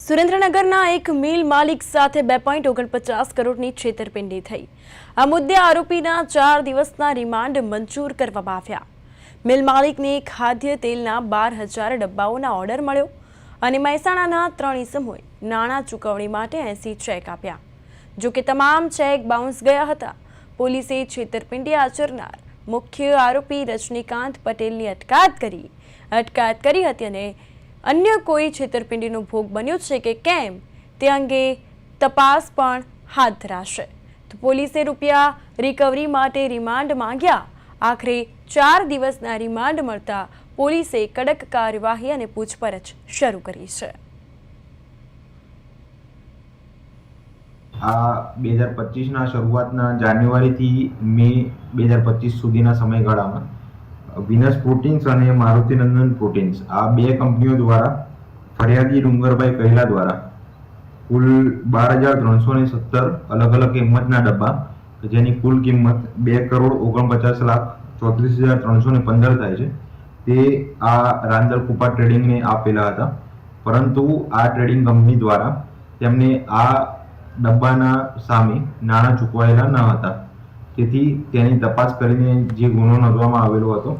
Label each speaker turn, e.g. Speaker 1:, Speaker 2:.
Speaker 1: સુરેન્દ્રનગરના એક મિલ માલિક સાથે 2.49 કરોડની છેતરપિંડી થઈ। આ મુદ્દે આરોપીના 4 દિવસના રિમાન્ડ મંજૂર કરવામાં આવ્યા। મિલ માલિકને ખાદ્ય તેલના 12,000 ડબ્બાઓના ઓર્ડર મળ્યો અને મહેસાણાના 3 ઇસમોએ નાણાં ચૂકવણી માટે 80 ચેક આપ્યા। જો કે તમામ ચેક બાઉન્સ ગયા હતા। પોલીસે છેતરપિંડી આચરનાર મુખ્ય આરોપી રજનીકાંત પટેલની અટકાયત કરી હતી અને अन्य कोई छेतरपिंडीनो भोग बन्यो छे के केम ते अंगे तपास पण हाथ धराशे। तो पोलीसे रूपिया रिकवरी माटे रिमांड मांग्या। आखरे 4 दिवसना रिमांड मळता पोलीसे कड़क कार्यवाही अने पूछपरछ शरू करी छे।
Speaker 2: आ 2025 શરૂઆતના જાન્યુઆરીથી મે 2025 સુધીના સમયગાળામાં વિનસ પ્રોટીન્સ અને મારુતિનંદન પ્રોટીન્સ આ બે કંપનીઓ દ્વારા ફરિયાદી ડુંગરભાઈ કહેલા દ્વારા કુલ 12,317 અલગ અલગ કિંમતના ડબ્બા જેની કુલ કિંમત 2,49,34,315 થાય છે તે આ રાંદલ કુપા ટ્રેડિંગને આપેલા હતા। પરંતુ આ ટ્રેડિંગ કંપની દ્વારા તેમને આ ડબ્બાના સામે નાણાં ચૂકવાયેલા ન હતા। તેથી તેની તપાસ કરીને જે ગુનો નોંધવામાં આવેલો હતો